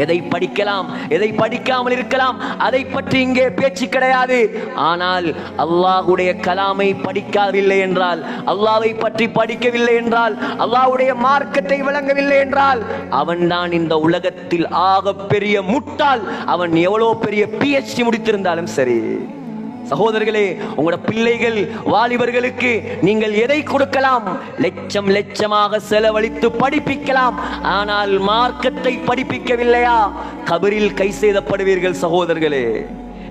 எதை படிக்கலாம், எதை படிக்காமல் இருக்கலாம், அதை பற்றி இங்கே பேச்சு கிடையாது. ஆனால் அல்லாஹ்வுடைய கலாமை படிக்கவில்லை என்றால், அல்லாஹ்வை பற்றி படிக்கவில்லை என்றால், அல்லாஹ்வுடைய மார்க்கத்தை விளங்கவில்லை என்றால் அவன்தான் இந்த உலகத்தில் ஆக பெரிய முட்டாள். அவன் எவ்வளவு பெரிய PhD முடித்திருந்தாலும் சரி. சகோதரர்களே, உங்களோட பிள்ளைகள் வாலிபர்களுக்கு நீங்கள் எதை கொடுக்கலாம்? லட்சம் லட்சமாக செலவழித்து படிப்பிக்கலாம். ஆனால் மார்க்கத்தை படிப்பிக்கவில்லையா, கபரில் கை செய்தப்படுவீர்கள். சகோதரர்களே,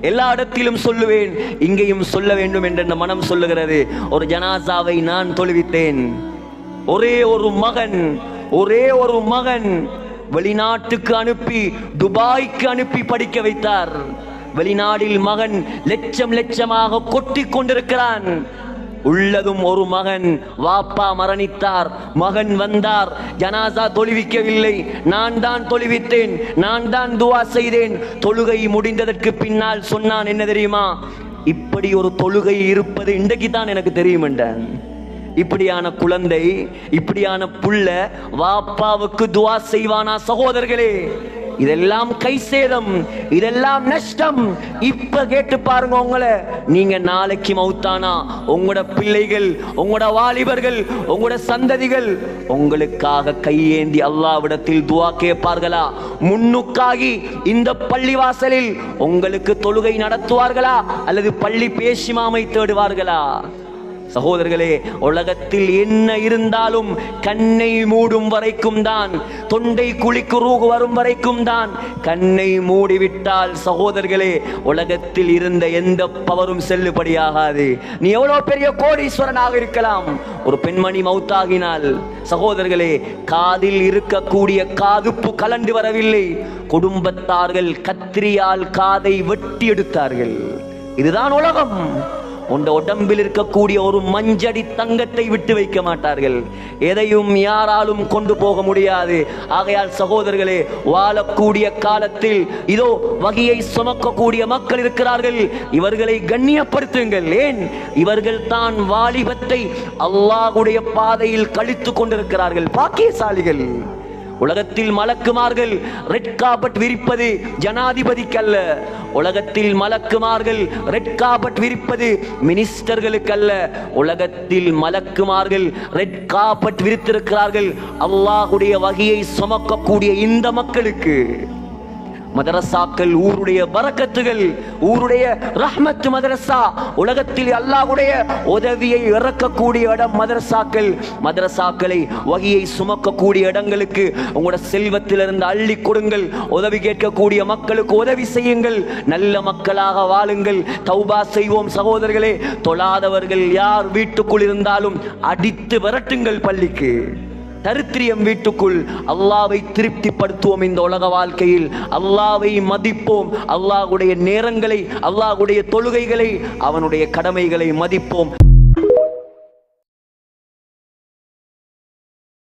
எல்லா இடத்திலும் சொல்லுவேன், இங்கேயும் சொல்ல வேண்டும் என்ற மனம் சொல்லுகிறது. ஒரு ஜனாசாவை நான் தொழுவித்தேன். ஒரே ஒரு மகன் வெளிநாட்டுக்கு அனுப்பி, துபாய்க்கு அனுப்பி படிக்க வைத்தார். வெளிநாடில் மகன் லட்சம் லட்சமாக கொட்டி கொண்டிருக்கிறான். உள்ளதும் ஒரு மகன். வாப்பா மரணித்தார், மகன் வந்தார், ஜனாசா தொழுவிக்கவில்லை, நான் தான் தொழுவித்தேன், நான் தான் துவா செய்தேன். தொழுகை முடிந்ததற்கு பின்னால் சொன்னான், என்ன தெரியுமா, இப்படி ஒரு தொழுகை இருப்பது இன்றைக்கு தான் எனக்கு தெரியும் என்றான். இப்படியான குழந்தை, இப்படியான புள்ள வாப்பாவுக்கு துவா செய்வானா? சகோதரர்களே, இதெல்லாம் கை சேதம், இதெல்லாம் நஷ்டம். இப்ப கேட்டு பாருங்க உங்களை, நீங்க நாளைக்கு மௌத்தானா உங்களோட பிள்ளைகள், உங்களோட வாலிபர்கள், உங்களோட சந்ததிகள் உங்களுக்காக கையேந்தி அல்லாஹ்விடத்தில் துஆ கேட்பார்களா? முன்னுக்காகி இந்த பள்ளிவாசலில் உங்களுக்கு தொழுகை நடத்துவார்களா, அல்லது பள்ளி பேசிமாமை தேடுவார்களா? சகோதரர்களே, உலகத்தில் என்ன இருந்தாலும் கண்ணை மூடும் வரைக்கும் தான், தொண்டை குழிக்கு ரூஹ் வரும் வரைக்கும் தான். கண்ணை மூடிவிட்டால் சகோதரர்களே, உலகத்தில் இருந்த எந்த பவரும் செல்லுபடியாகாது. நீ எவ்வளவு பெரிய கோடீஸ்வரனாக இருக்கலாம், ஒரு பெண்மணி மௌத்தாகினால் சகோதரர்களே, காதில் இருக்கக்கூடிய காதுப்பு கலண்டு வரவில்லை, குடும்பத்தார்கள் கத்திரியால் காதை வெட்டி எடுத்தார்கள். இதுதான் உலகம். உண்ட உடம்பில் இருக்கக்கூடிய ஒரு மஞ்சடி தங்கத்தை விட்டு வைக்க மாட்டார்கள். எதையும் யாராலும் கொண்டு போக முடியாது. ஆகையால் சகோதரர்களே, வாழக்கூடிய காலத்தில் இதோ வகையை சுமக்கக்கூடிய மக்கள் இருக்கிறார்கள், இவர்களை கண்ணியப்படுத்துங்கள். ஏன்? இவர்கள் தான் வாலிபத்தை அல்லாஹ்வுடைய பாதையில் கழித்து கொண்டிருக்கிறார்கள். பாக்கியசாலிகள். உலகத்தில் மலக்குமார்கள் ரெட் கார்பெட் விரிப்பது ஜனாதிபதிக்கு அல்ல. உலகத்தில் மலக்குமார்கள் ரெட் கார்பெட் விரிப்பது மினிஸ்டர்களுக்கு அல்ல. உலகத்தில் மலக்குமார்கள் ரெட் கார்பெட் விரித்திருக்கிறார்கள் அல்லாஹ்வுடைய வகையை சுமக்கக்கூடிய இந்த மக்களுக்கு. மதரசாக்கள் ஊருடைய பரக்கத்துகள், ஊருடைய ரஹ்மத் மதரசா. உலகத்தில் அல்லாஹ்வுடைய உதவியை இறக்கக்கூடிய இடம் மதரசாக்கள். மதரசாக்களை வகையை சுமக்கக்கூடிய இடங்களுக்கு உங்களோட செல்வத்திலிருந்து அள்ளி கொடுங்கள். உதவி கேட்கக்கூடிய மக்களுக்கு உதவி செய்யுங்கள். நல்ல மக்களாக வாழுங்கள். தௌபா செய்வோம் சகோதரர்களே. தொழாதவர்கள் யார் வீட்டுக்குள் இருந்தாலும் அடித்து விரட்டுங்கள் பள்ளிக்கு. தரித்திரியம் வீட்டுக்குள். அல்லாஹ்வை திருப்திப்படுத்துவோம். இந்த உலக வாழ்க்கையில் அல்லாஹ்வை மதிப்போம். அல்லாஹ்வுடைய நேரங்களை, அல்லாஹ்வுடைய தொழுகைகளை, அவனுடைய கடமைகளை மதிப்போம்.